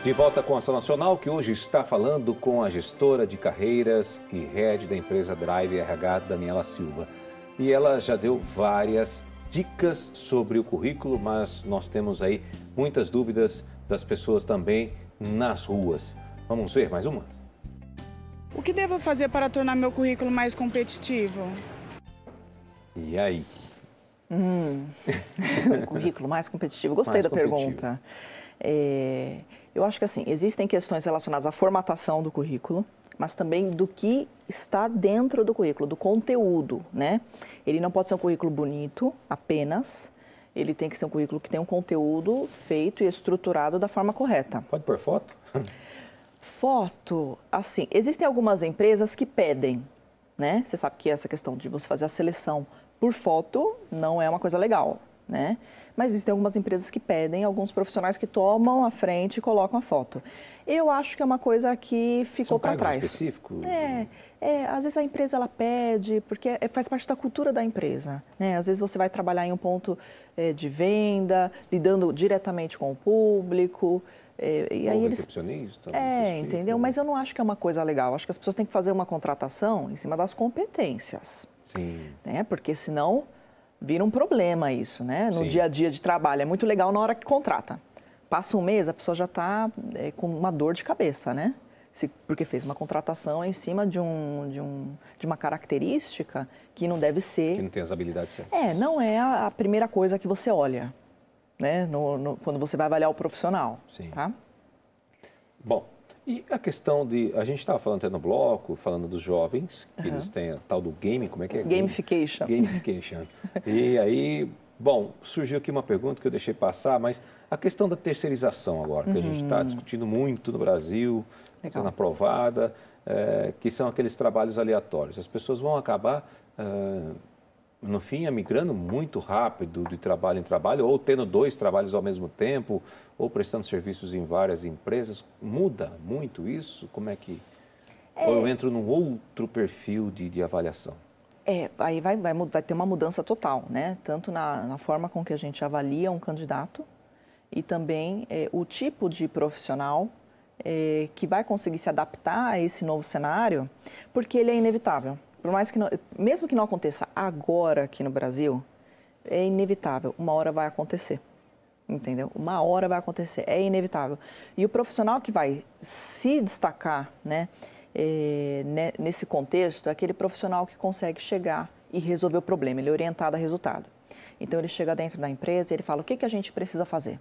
De volta com a Ação Nacional, que hoje está falando com a gestora de carreiras e head da empresa Drive RH, Daniela Silva. E ela já deu várias dicas sobre o currículo, mas nós temos aí muitas dúvidas das pessoas também nas ruas. Vamos ver mais uma? O que devo fazer para tornar meu currículo mais competitivo? E aí? O currículo mais competitivo. Gostei da pergunta. Eu acho que assim, existem questões relacionadas à formatação do currículo, mas também do que está dentro do currículo, do conteúdo, né? Ele não pode ser um currículo bonito apenas, ele tem que ser um currículo que tem um conteúdo feito e estruturado da forma correta. Pode pôr foto? Foto, assim, existem algumas empresas que pedem, né? Você sabe que essa questão de você fazer a seleção por foto não é uma coisa legal, né? Mas existem algumas empresas que pedem, alguns profissionais que tomam a frente e colocam a foto. Eu acho que é uma coisa que ficou para trás. Específico? Às vezes a empresa ela pede, porque faz parte da cultura da empresa, né? Às vezes você vai trabalhar em um ponto de venda, lidando diretamente com o público. E aí eles... recepcionista. Entendeu? Mas eu não acho que é uma coisa legal. Acho que as pessoas têm que fazer uma contratação em cima das competências. Sim. Né? Porque senão vira um problema isso, né? No Sim. dia a dia de trabalho. É muito legal na hora que contrata. Passa um mês, a pessoa já está com uma dor de cabeça, né? Porque fez uma contratação em cima de uma característica que não deve ser... Que não tem as habilidades certas. Não é a primeira coisa que você olha, né? Quando você vai avaliar o profissional. Sim. Tá? Bom, e a questão de... A gente estava falando até no bloco, falando dos jovens, que eles têm a tal do game, como é que é? Gamification. Gamification. E aí, bom, surgiu aqui uma pergunta que eu deixei passar, mas a questão da terceirização agora, que a gente está discutindo muito no Brasil, sendo aprovada, que são aqueles trabalhos aleatórios. As pessoas vão acabar... no fim, migrando muito rápido de trabalho em trabalho, ou tendo 2 trabalhos ao mesmo tempo, ou prestando serviços em várias empresas. Muda muito isso? Como é que... Ou eu entro num outro perfil de avaliação? Aí vai ter uma mudança total, né? Tanto na forma com que a gente avalia um candidato e também o tipo de profissional que vai conseguir se adaptar a esse novo cenário, porque ele é inevitável. Por mais que não, mesmo que não aconteça agora aqui no Brasil, é inevitável, uma hora vai acontecer, entendeu? Uma hora vai acontecer, é inevitável. E o profissional que vai se destacar, né, nesse contexto é aquele profissional que consegue chegar e resolver o problema, ele é orientado a resultado. Então ele chega dentro da empresa e ele fala, o que a gente precisa fazer?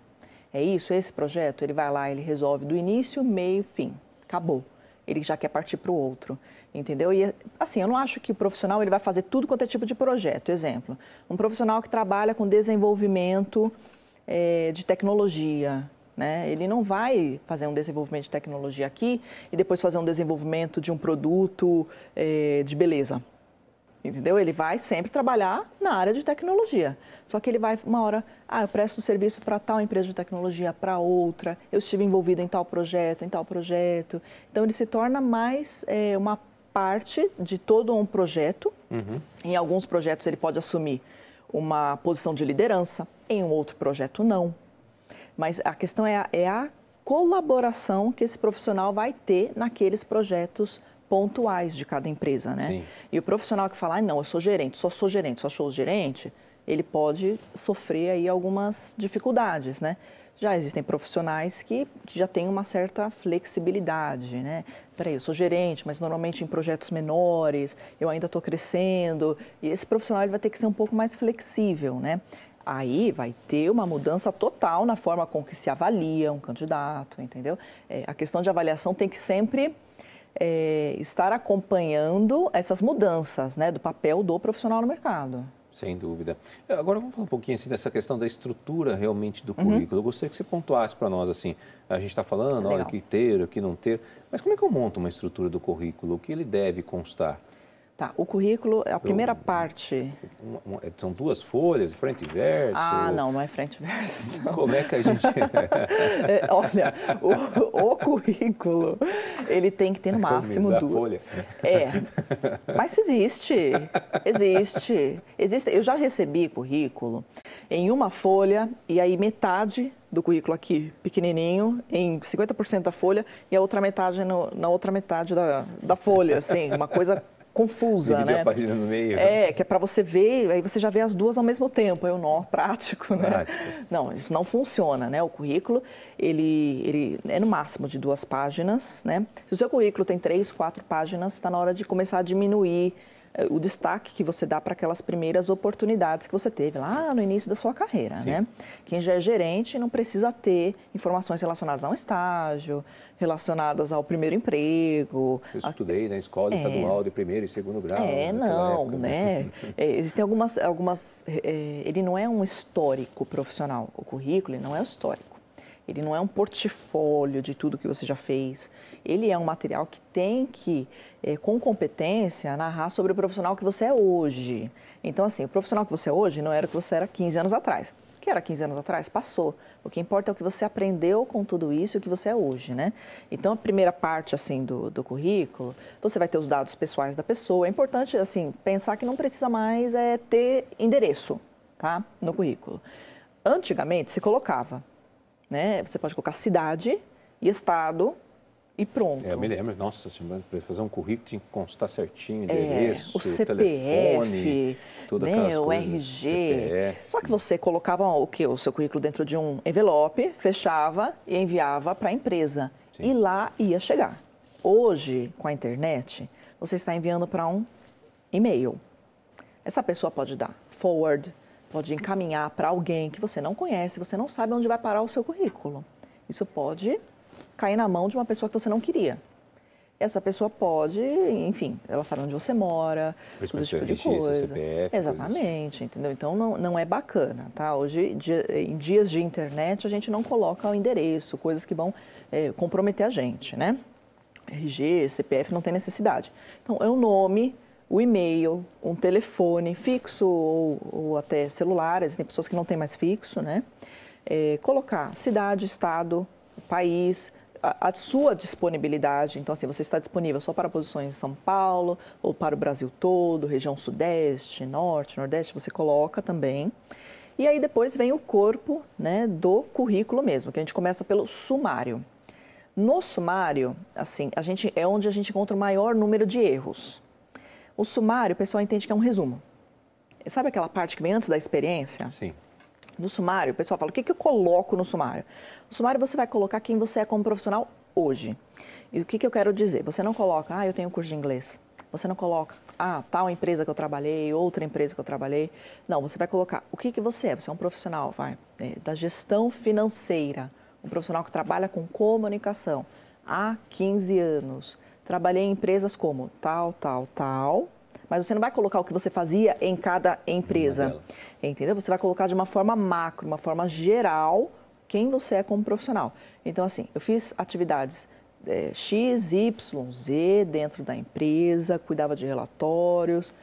É isso, esse projeto? Ele vai lá, ele resolve do início, meio, fim, acabou. Ele já quer partir para o outro, entendeu? E assim, eu não acho que o profissional ele vai fazer tudo quanto é tipo de projeto. Exemplo, um profissional que trabalha com desenvolvimento de tecnologia, né? Ele não vai fazer um desenvolvimento de tecnologia aqui e depois fazer um desenvolvimento de um produto de beleza. Entendeu? Ele vai sempre trabalhar na área de tecnologia. Só que ele vai, uma hora, eu presto serviço para tal empresa de tecnologia, para outra, eu estive envolvido em tal projeto, em tal projeto. Então, ele se torna mais uma parte de todo um projeto. Em alguns projetos, ele pode assumir uma posição de liderança, em um outro projeto, não. Mas a questão é a colaboração que esse profissional vai ter naqueles projetos pontuais de cada empresa, né? Sim. E o profissional que fala, não, eu sou gerente, só sou gerente, ele pode sofrer aí algumas dificuldades, né? Já existem profissionais que já têm uma certa flexibilidade, né? Peraí, eu sou gerente, mas normalmente em projetos menores, eu ainda estou crescendo, e esse profissional ele vai ter que ser um pouco mais flexível, né? Aí vai ter uma mudança total na forma com que se avalia um candidato, entendeu? A questão de avaliação tem que sempre... estar acompanhando essas mudanças, né, do papel do profissional no mercado. Sem dúvida. Agora vamos falar um pouquinho assim, dessa questão da estrutura realmente do currículo. Eu gostaria que você pontuasse para nós, assim, a gente está falando, olha, que ter, o que não ter, mas como é que eu monto uma estrutura do currículo? O que ele deve constar? Tá, o currículo, a primeira parte... São 2 folhas, frente e verso? Não é frente e verso, não. Como é que a gente... Olha, o currículo, ele tem que ter no máximo 2. folha. Mas existe. Eu já recebi currículo em uma folha e aí metade do currículo aqui, pequenininho, em 50% da folha, e a outra metade na outra metade da folha, assim, uma coisa confusa, Dividir né? a página no meio. Que é para você ver, aí você já vê as duas ao mesmo tempo, aí o nó prático, né? Não, isso não funciona, né? O currículo, ele é no máximo de 2 páginas, né? Se o seu currículo tem 3, 4 páginas, está na hora de começar a diminuir o destaque que você dá para aquelas primeiras oportunidades que você teve lá no início da sua carreira, né? Quem já é gerente não precisa ter informações relacionadas a um estágio, relacionadas ao primeiro emprego. Eu estudei na escola estadual de primeiro e segundo grau. Não, época, né? Existem algumas ele não é um histórico profissional, o currículo ele não é histórico. Ele não é um portfólio de tudo que você já fez. Ele é um material que tem que, com competência, narrar sobre o profissional que você é hoje. Então, assim, o profissional que você é hoje não era o que você era 15 anos atrás. O que era 15 anos atrás? Passou. O que importa é o que você aprendeu com tudo isso e o que você é hoje, né? Então, a primeira parte, assim, do currículo, você vai ter os dados pessoais da pessoa. É importante, assim, pensar que não precisa mais ter endereço, tá? No currículo. Antigamente, se colocava, né? Você pode colocar cidade e estado e pronto. Eu me lembro, nossa, para fazer um currículo tinha que constar certinho, endereço, o CPF, telefone, todas aquelas o coisas, RG. CPF. Só que você colocava o seu currículo dentro de um envelope, fechava e enviava para a empresa. Sim. E lá ia chegar. Hoje, com a internet, você está enviando para um e-mail. Essa pessoa pode dar forward, pode encaminhar para alguém que você não conhece, você não sabe onde vai parar o seu currículo. Isso pode cair na mão de uma pessoa que você não queria. Essa pessoa pode, enfim, ela sabe onde você mora, todo tipo de coisa. CPF, exatamente, entendeu? Então não é bacana, tá? Hoje, em dias de internet, a gente não coloca o endereço, coisas que vão comprometer a gente, né? RG, CPF não tem necessidade. Então, é o nome, o e-mail, um telefone fixo ou até celular, existem pessoas que não têm mais fixo, né? Colocar cidade, estado, país, a sua disponibilidade. Então, assim, você está disponível só para posições em São Paulo ou para o Brasil todo, região sudeste, norte, nordeste, você coloca também. E aí depois vem o corpo, né, do currículo mesmo, que a gente começa pelo sumário. No sumário, assim, é onde a gente encontra o maior número de erros. O sumário, o pessoal entende que é um resumo. Sabe aquela parte que vem antes da experiência? Sim. No sumário, o pessoal fala, o que eu coloco no sumário? No sumário você vai colocar quem você é como profissional hoje. E o que eu quero dizer? Você não coloca, eu tenho curso de inglês. Você não coloca, tal empresa que eu trabalhei, outra empresa que eu trabalhei. Não, você vai colocar o que você é. Você é um profissional, da gestão financeira. Um profissional que trabalha com comunicação há 15 anos. Trabalhei em empresas como tal, mas você não vai colocar o que você fazia em cada empresa, entendeu? Você vai colocar de uma forma macro, uma forma geral, quem você é como profissional. Então, assim, eu fiz atividades X, Y, Z dentro da empresa, cuidava de relatórios,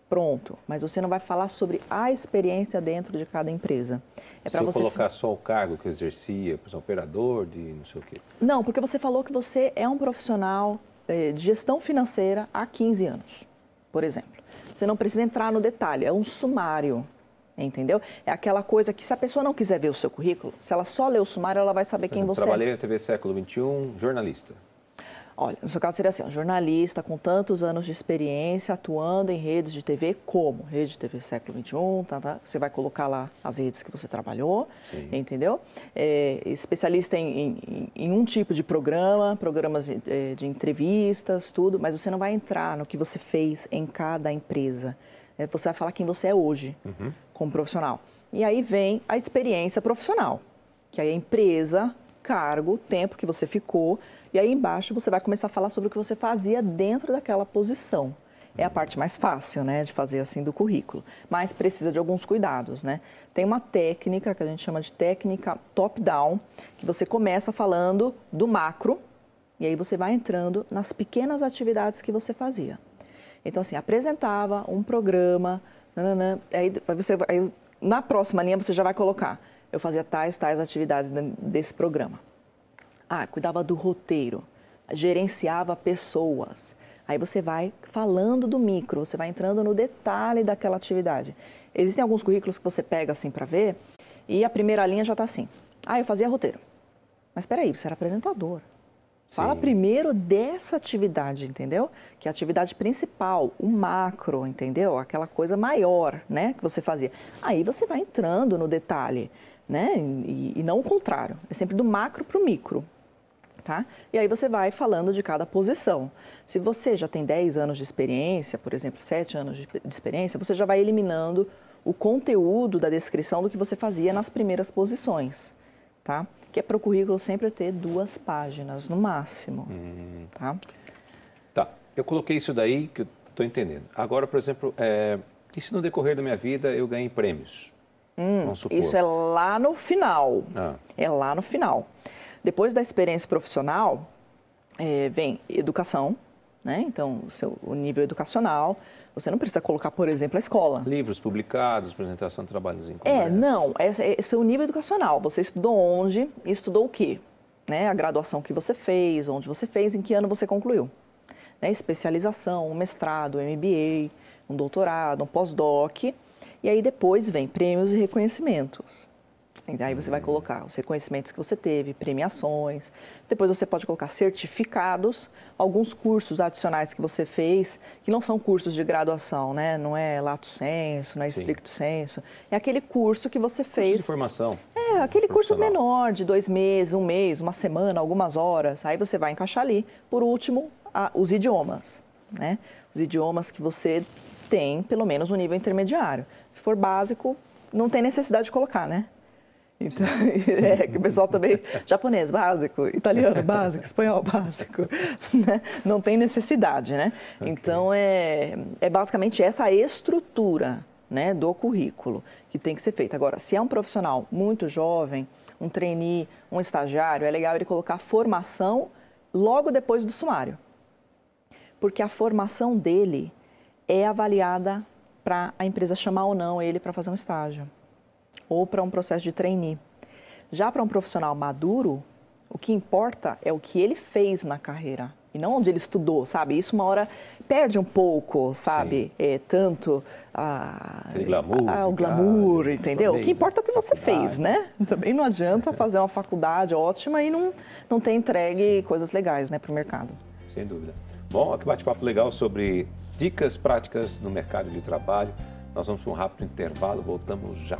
pronto. Mas você não vai falar sobre a experiência dentro de cada empresa. Se eu colocar só o cargo que eu exercia, por exemplo, operador de não sei o quê. Não, porque você falou que você é um profissional de gestão financeira há 15 anos. Por exemplo, você não precisa entrar no detalhe, é um sumário, entendeu? É aquela coisa que se a pessoa não quiser ver o seu currículo, se ela só ler o sumário, ela vai saber quem você é. Trabalhei na TV Século XXI, jornalista. Olha, no seu caso seria assim, um jornalista com tantos anos de experiência atuando em redes de TV como Rede TV Século XXI, você vai colocar lá as redes que você trabalhou, sim, entendeu? Especialista em um tipo de programas de entrevistas, tudo, mas você não vai entrar no que você fez em cada empresa. Você vai falar quem você é hoje, como profissional. E aí vem a experiência profissional, que aí a empresa, cargo, tempo que você ficou. E aí embaixo você vai começar a falar sobre o que você fazia dentro daquela posição. É a parte mais fácil, né, de fazer assim do currículo, mas precisa de alguns cuidados, né? Tem uma técnica que a gente chama de técnica top-down, que você começa falando do macro e aí você vai entrando nas pequenas atividades que você fazia. Então assim, apresentava um programa, aí na próxima linha você já vai colocar, eu fazia tais atividades desse programa. Cuidava do roteiro, gerenciava pessoas. Aí você vai falando do micro, você vai entrando no detalhe daquela atividade. Existem alguns currículos que você pega assim para ver e a primeira linha já está assim. Ah, eu fazia roteiro. Mas espera aí, você era apresentador. Fala Sim. primeiro dessa atividade, entendeu? Que é a atividade principal, o macro, entendeu? Aquela coisa maior, né, que você fazia. Aí você vai entrando no detalhe, né? E não o contrário. É sempre do macro para o micro, tá? E aí você vai falando de cada posição. Se você já tem 10 anos de experiência, por exemplo, 7 anos de experiência, você já vai eliminando o conteúdo da descrição do que você fazia nas primeiras posições, tá? Que é para o currículo sempre ter 2 páginas no máximo, tá? Tá, eu coloquei isso daí que eu estou entendendo. Agora, por exemplo, e se no decorrer da minha vida eu ganhei prêmios? Vamos supor. Isso é lá no final, é lá no final. Depois da experiência profissional, vem educação, né? Então, o nível educacional. Você não precisa colocar, por exemplo, a escola. Livros publicados, apresentação de trabalhos em congresso. Não. Esse é o nível educacional. Você estudou onde e estudou o quê? Né? A graduação que você fez, onde você fez, em que ano você concluiu. Né? Especialização, um mestrado, um MBA, um doutorado, um pós-doc. E aí depois vem prêmios e reconhecimentos. E aí você vai colocar os reconhecimentos que você teve, premiações. Depois você pode colocar certificados, alguns cursos adicionais que você fez, que não são cursos de graduação, né? Não é lato sensu, não é stricto sensu. É aquele curso que você fez. Curso de formação. Aquele curso menor, de 2 meses, 1 mês, uma semana, algumas horas. Aí você vai encaixar ali. Por último, os idiomas, né? Os idiomas que você tem, pelo menos no nível intermediário. Se for básico, não tem necessidade de colocar, né? Então, que o pessoal também, japonês básico, italiano básico, espanhol básico, né? Não tem necessidade, né? Okay. Então, é basicamente essa estrutura, né, do currículo que tem que ser feita. Agora, se é um profissional muito jovem, um trainee, um estagiário, é legal ele colocar formação logo depois do sumário. Porque a formação dele é avaliada para a empresa chamar ou não ele para fazer um estágio. Ou para um processo de trainee. Já para um profissional maduro, o que importa é o que ele fez na carreira e não onde ele estudou, sabe? Isso uma hora perde um pouco, sabe? Tanto o glamour, entendeu? O que importa é o que você fez, né? Também não adianta fazer uma faculdade ótima e não ter entregue coisas legais, né, para o mercado. Sem dúvida. Bom, aqui bate-papo legal sobre dicas práticas no mercado de trabalho. Nós vamos para um rápido intervalo, voltamos já.